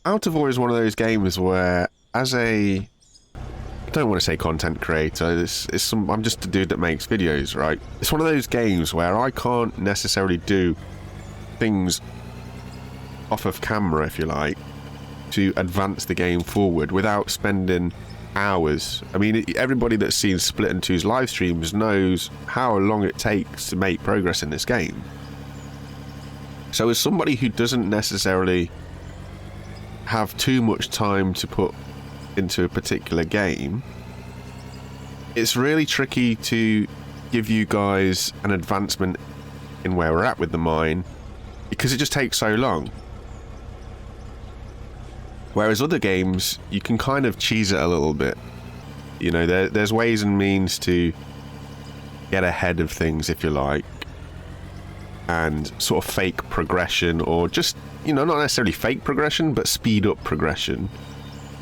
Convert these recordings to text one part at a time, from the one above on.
Out of War is one of those games where, as a, I don't want to say content creator, I'm just a dude that makes videos, right? It's one of those games where I can't necessarily do things off of camera, if you like, to advance the game forward without spending hours. I mean, everybody that's seen Split and 2's live streams knows how long it takes to make progress in this game. So as somebody who doesn't necessarily have too much time to put into a particular game, it's really tricky to give you guys an advancement in where we're at with the mine because it just takes so long. Whereas other games, you can kind of cheese it a little bit. You know, there's ways and means to get ahead of things, if you like, and sort of fake progression, or just, you know, not necessarily fake progression, but speed up progression,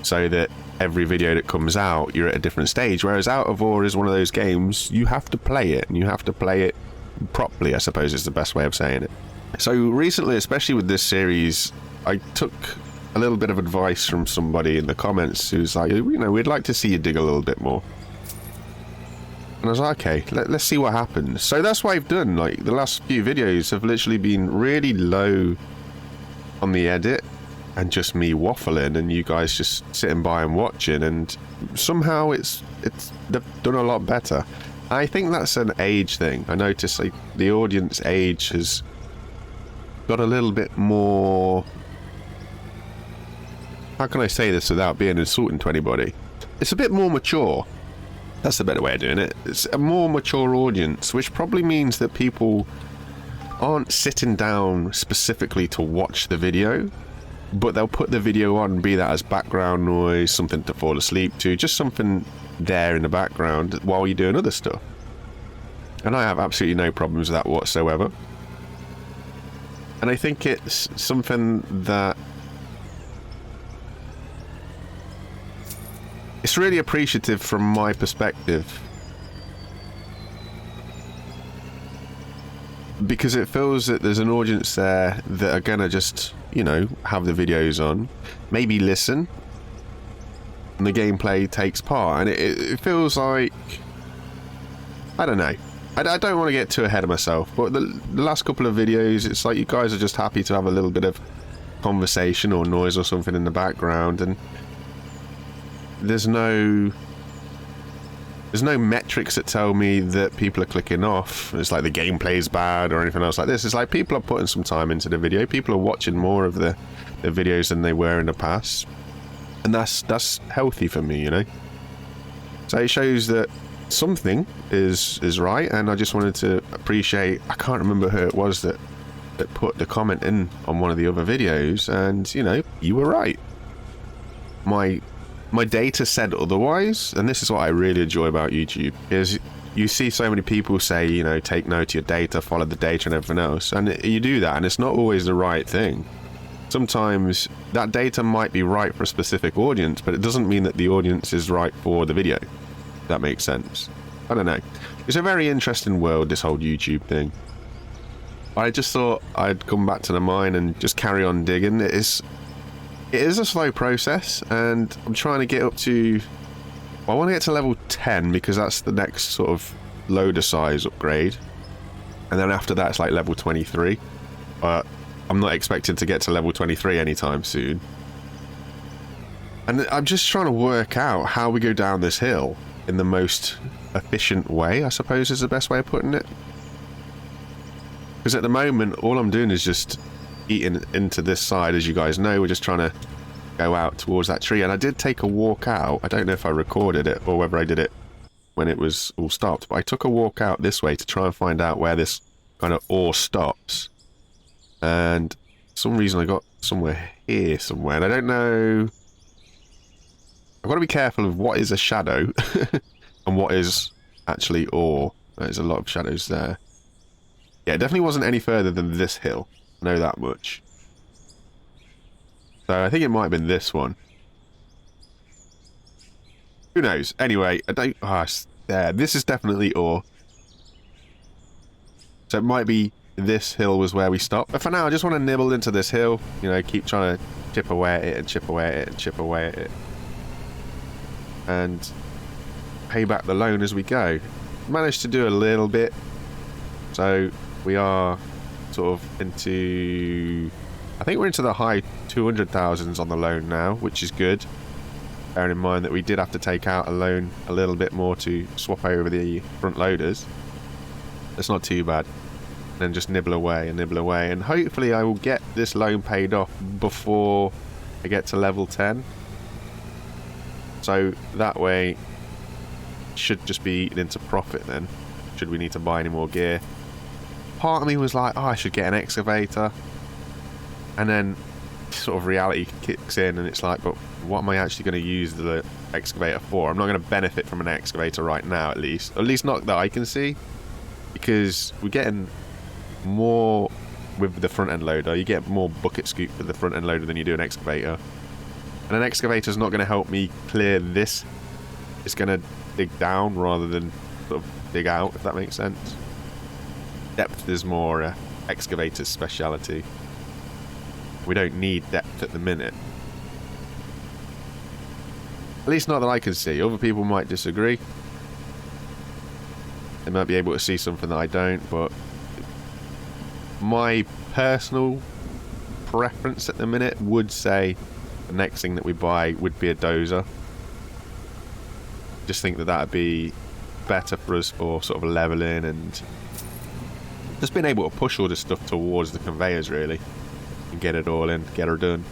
so that every video that comes out, you're at a different stage. Whereas Out of War is one of those games, you have to play it, and you have to play it properly, I suppose is the best way of saying it. So recently, especially with this series, I took a little bit of advice from somebody in the comments who's like, you know, we'd like to see you dig a little bit more. And I was like, okay, let's see what happens. So that's what I've done. Like, the last few videos have literally been really low on the edit and just me waffling and you guys just sitting by and watching, and somehow they've done a lot better. I think that's an age thing. I noticed like the audience age has got a little bit more, how can I say this without being insulting to anybody? It's a bit more mature. That's the better way of doing it. It's a more mature audience, which probably means that people aren't sitting down specifically to watch the video, but they'll put the video on, be that as background noise, something to fall asleep to, just something there in the background while you're doing other stuff. And I have absolutely no problems with that whatsoever. And I think it's something that it's really appreciative from my perspective, because it feels that there's an audience there that are gonna just, you know, have the videos on, maybe listen, and the gameplay takes part, and it feels like, I don't know, I don't want to get too ahead of myself, but the last couple of videos, it's like you guys are just happy to have a little bit of conversation or noise or something in the background, and there's no metrics that tell me that people are clicking off. It's like the gameplay's bad or anything else like this. It's like people are putting some time into the video. People are watching more of the videos than they were in the past, and that's healthy for me, you know. So it shows that something is right, and I just wanted to appreciate, I can't remember who it was that put the comment in on one of the other videos, and you know, you were right. My data said otherwise, and this is what I really enjoy about YouTube, is you see so many people say, you know, take note of your data, follow the data and everything else, and you do that, and it's not always the right thing. Sometimes that data might be right for a specific audience, but it doesn't mean that the audience is right for the video. If that makes sense. I don't know. It's a very interesting world, this whole YouTube thing. I just thought I'd come back to the mine and just carry on digging. It is a slow process, and I'm trying to get up to, well, I want to get to level 10 because that's the next sort of loader size upgrade, and then after that it's like level 23, but I'm not expecting to get to level 23 anytime soon. And I'm just trying to work out how we go down this hill in the most efficient way, I suppose is the best way of putting it, because at the moment all I'm doing is just eating into this side. As you guys know, we're just trying to go out towards that tree, and I did take a walk out. I don't know if I recorded it or whether I did it when it was all stopped, but I took a walk out this way to try and find out where this kind of ore stops, and for some reason I got somewhere here somewhere, and I don't know, I've got to be careful of what is a shadow and what is actually ore. There's a lot of shadows there. Yeah, it definitely wasn't any further than this hill. I know that much. So I think it might have been this one. Who knows? Anyway, I don't... there. This is definitely ore. So it might be this hill was where we stopped. But for now, I just want to nibble into this hill. You know, keep trying to chip away at it and chip away at it and chip away at it. And pay back the loan as we go. Managed to do a little bit. So we are sort of into... I think we're into the high 200,000s on the loan now, which is good. Bearing in mind that we did have to take out a loan a little bit more to swap over the front loaders. That's not too bad. Then just nibble away, and hopefully I will get this loan paid off before I get to level 10. So that way, should just be eaten into profit then, should we need to buy any more gear. Part of me was like, oh, I should get an excavator. And then sort of reality kicks in and it's like, but what am I actually going to use the excavator for? I'm not going to benefit from an excavator right now, at least not that I can see, because we're getting more with the front end loader. You get more bucket scoop with the front end loader than you do an excavator, and an excavator is not going to help me clear this. It's going to dig down rather than sort of dig out, if that makes sense. Depth is more excavator's speciality. We don't need depth at the minute. At least not that I can see. Other people might disagree. They might be able to see something that I don't, but my personal preference at the minute would say the next thing that we buy would be a dozer. Just think that that would be better for us for sort of leveling and just being able to push all this stuff towards the conveyors, really. And get it all in, get her done.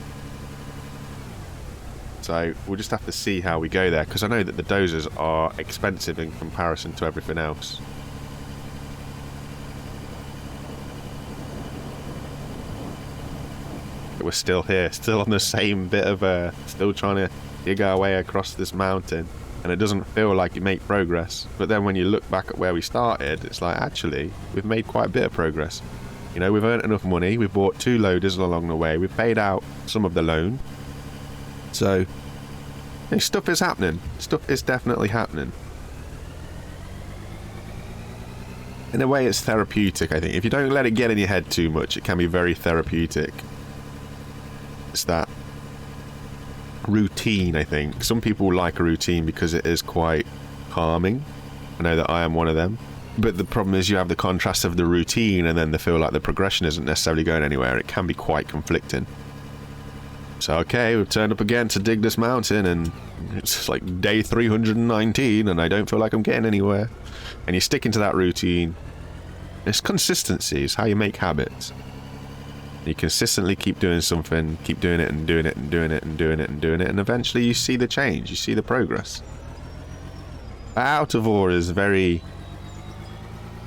So we'll just have to see how we go there, because I know that the dozers are expensive in comparison to everything else. But we're still here, still on the same bit of still trying to dig our way across this mountain, and it doesn't feel like you make progress. But then when you look back at where we started, it's like, actually, we've made quite a bit of progress. You know, we've earned enough money, we've bought 2 loaders along the way, we've paid out some of the loan. So, you know, stuff is happening. Stuff is definitely happening. In a way, it's therapeutic, I think. If you don't let it get in your head too much, it can be very therapeutic. It's that routine, I think. Some people like a routine because it is quite calming. I know that I am one of them. But the problem is you have the contrast of the routine and then they feel like the progression isn't necessarily going anywhere. It can be quite conflicting. So, okay, we've turned up again to dig this mountain and it's like day 319 and I don't feel like I'm getting anywhere. And you're sticking to that routine. It's consistency. It's how you make habits. You consistently keep doing something, keep doing it and doing it and doing it and doing it and doing it, and eventually you see the change, you see the progress. Out of ore is very...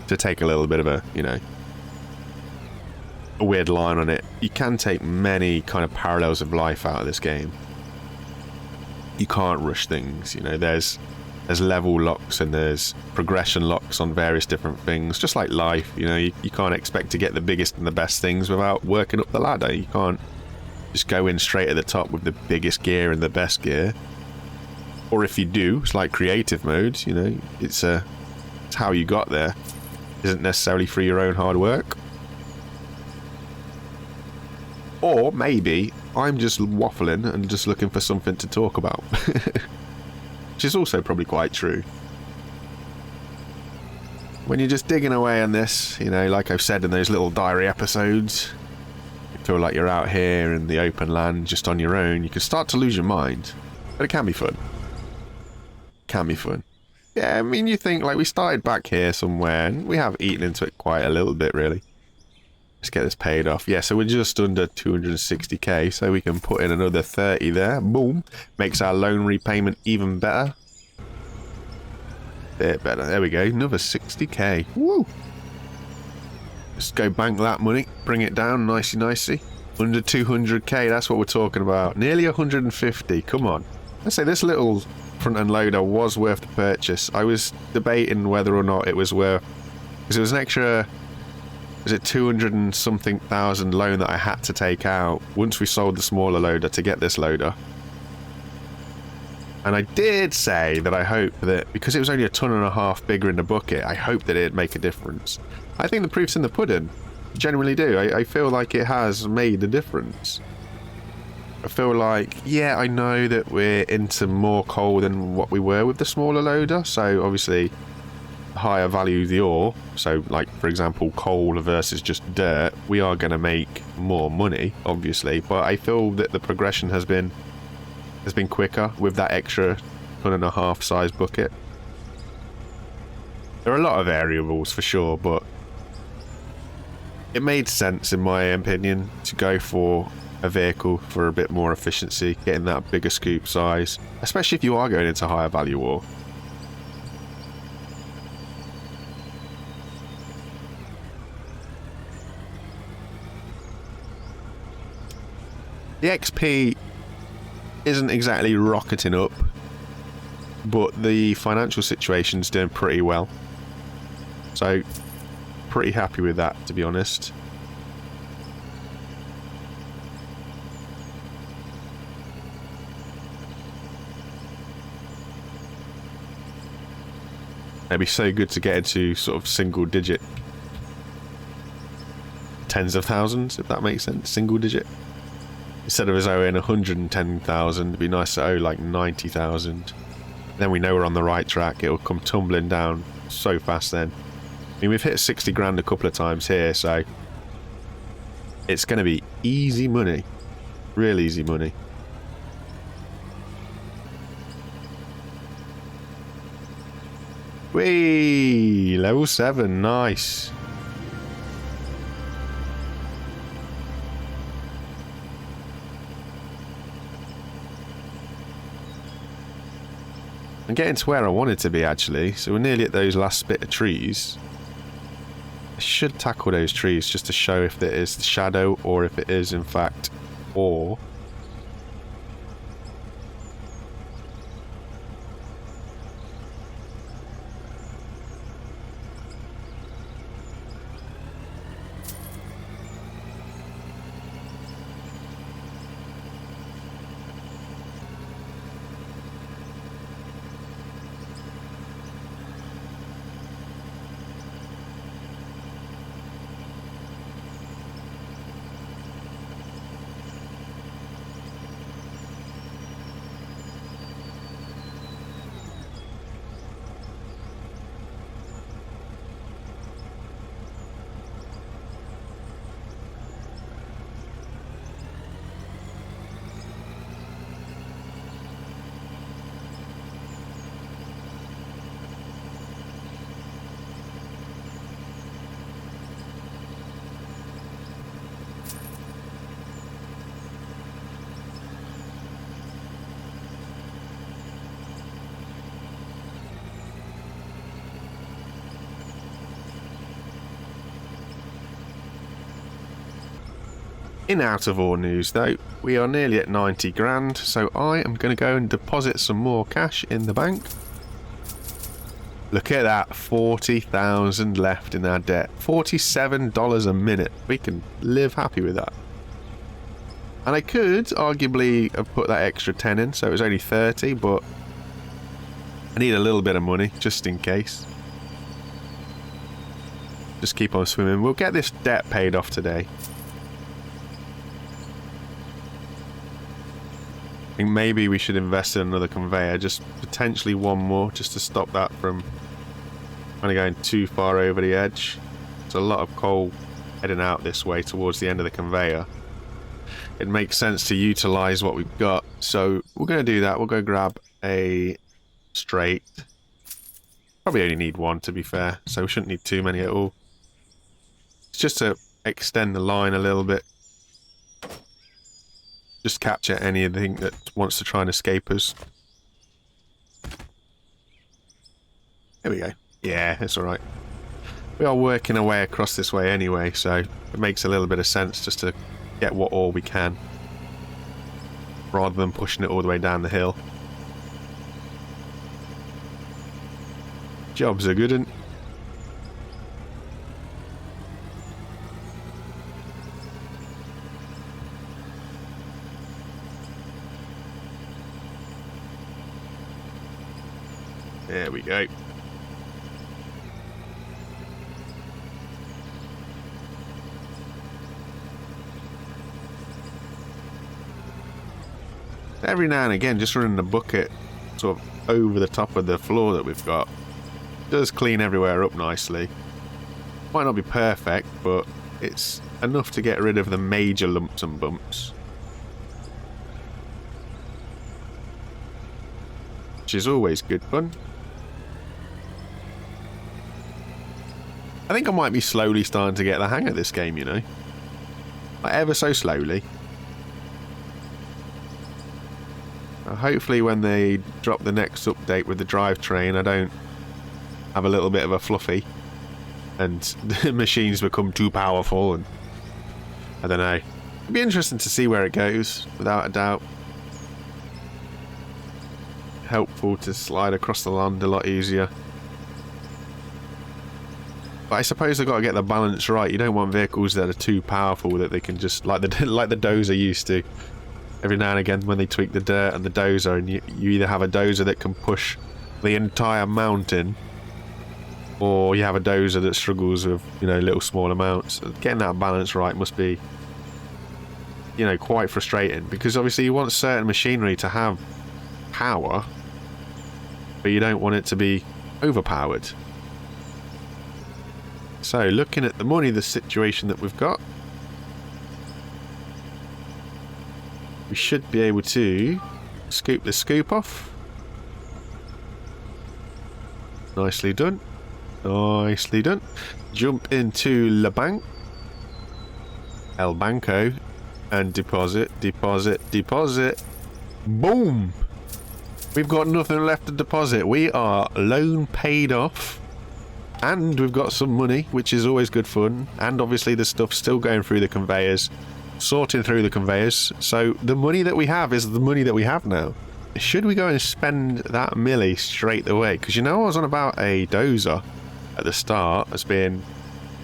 to take a little bit of a, you know, a weird line on it, you can take many kind of parallels of life out of this game. You can't rush things, you know, there's level locks and there's progression locks on various different things, just like life, you know, you can't expect to get the biggest and the best things without working up the ladder. You can't just go in straight at the top with the biggest gear and the best gear. Or if you do, it's like creative mode, you know, it's how you got there. Isn't necessarily through your own hard work. Or maybe I'm just waffling and just looking for something to talk about. Which is also probably quite true. When you're just digging away on this, you know, like I've said in those little diary episodes, you feel like you're out here in the open land just on your own, you can start to lose your mind. But it can be fun. Can be fun. Yeah, I mean, you think, like, we started back here somewhere, and we have eaten into it quite a little bit, really. Let's get this paid off. Yeah, so we're just under 260k, so we can put in another 30 there. Boom. Makes our loan repayment even better. Bit better. There we go. Another 60k. Woo! Just go bank that money. Bring it down nicey. Under 200k, that's what we're talking about. Nearly 150. Come on. Let's say this little... front end loader was worth the purchase. I was debating whether or not it was worth, because it was an extra, is it 200 and something thousand loan that I had to take out once we sold the smaller loader to get this loader. And I did say that I hope that, because it was only 1.5 tons bigger in the bucket, I hope that it'd make a difference. I think the proof's in the pudding. Genuinely do. I feel like it has made a difference. I feel like, yeah, I know that we're into more coal than what we were with the smaller loader, so obviously higher value the ore, so like for example coal versus just dirt, we are going to make more money obviously, but I feel that the progression has been quicker with that extra 1.5 size bucket. There are a lot of variables for sure, but it made sense in my opinion to go for a vehicle for a bit more efficiency, getting that bigger scoop size, especially if you are going into higher value ore. The XP isn't exactly rocketing up, but the financial situation's doing pretty well. So, pretty happy with that, to be honest. It'd be so good to get into sort of single digit tens of thousands, if that makes sense. Single digit. Instead of us owing 110,000, it'd be nice to owe like 90,000. Then we know we're on the right track. It'll come tumbling down so fast then. I mean, we've hit 60 grand a couple of times here, so it's going to be easy money. Real easy money. Whee! Level 7, nice. I'm getting to where I wanted to be, actually. So we're nearly at those last bit of trees. I should tackle those trees just to show if it is shadow or if it is, in fact, ore. In out of ore news though, we are nearly at 90 grand, so I am going to go and deposit some more cash in the bank. Look at that, 40,000 left in our debt. $47 a minute. We can live happy with that. And I could arguably have put that extra 10 in, so it was only 30, but I need a little bit of money just in case. Just keep on swimming. We'll get this debt paid off today. I think maybe we should invest in another conveyor, just potentially one more, just to stop that from kind of going too far over the edge. There's a lot of coal heading out this way towards the end of the conveyor. It makes sense to utilise what we've got, so we're going to do that. We'll go grab a straight. Probably only need one, to be fair, so we shouldn't need too many at all. It's just to extend the line a little bit. Just capture anything that wants to try and escape us. There we go. Yeah, it's alright. We are working our way across this way anyway, so it makes a little bit of sense just to get what ore we can, rather than pushing it all the way down the hill. Jobs are good, and there we go. Every now and again, just running the bucket sort of over the top of the floor that we've got does clean everywhere up nicely. Might not be perfect, but it's enough to get rid of the major lumps and bumps. Which is always good fun. I think I might be slowly starting to get the hang of this game, you know. Like ever so slowly. Hopefully when they drop the next update with the drivetrain, I don't have a little bit of a fluffy and the machines become too powerful, and I don't know. It'd be interesting to see where it goes, without a doubt. Helpful to slide across the land a lot easier. But I suppose they've got to get the balance right. You don't want vehicles that are too powerful that they can just, like the dozer used to. Every now and again when they tweak the dirt and the dozer, and you either have a dozer that can push the entire mountain, or you have a dozer that struggles with, you know, little small amounts. Getting that balance right must be, you know, quite frustrating, because obviously you want certain machinery to have power, but you don't want it to be overpowered. So, looking at the money, the situation that we've got, we should be able to scoop the scoop off. Nicely done. Nicely done. Jump into La Bank, El Banco, and deposit, deposit, deposit. Boom! We've got nothing left to deposit. We are loan paid off. And we've got some money, which is always good fun. And obviously the stuff's still going through the conveyors, sorting through the conveyors. So the money that we have is the money that we have now. Should we go and spend that milli straight away? Because you know I was on about a dozer at the start as being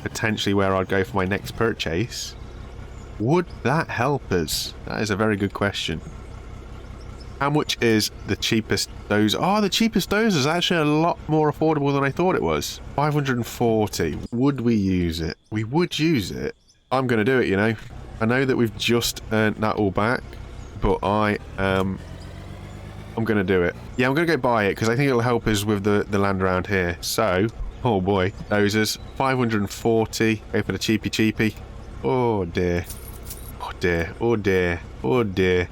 potentially where I'd go for my next purchase. Would that help us? That is a very good question. How much is the cheapest dozer? Oh, the cheapest dozer is actually a lot more affordable than I thought it was. 540. Would we use it? We would use it. I'm going to do it, you know. I know that we've just earned that all back, but I'm going to do it. Yeah, I'm going to go buy it because I think it'll help us with the land around here. So, oh boy, dozers. 540. Go for the cheapy cheapy. Oh dear. Oh dear. Oh dear. Oh dear.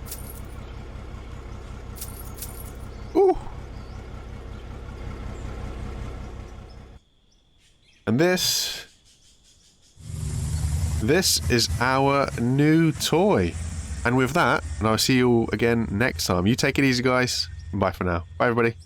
Ooh. And this is our new toy. And with that, and I'll see you all again next time. You take it easy, guys. Bye for now. Bye, everybody.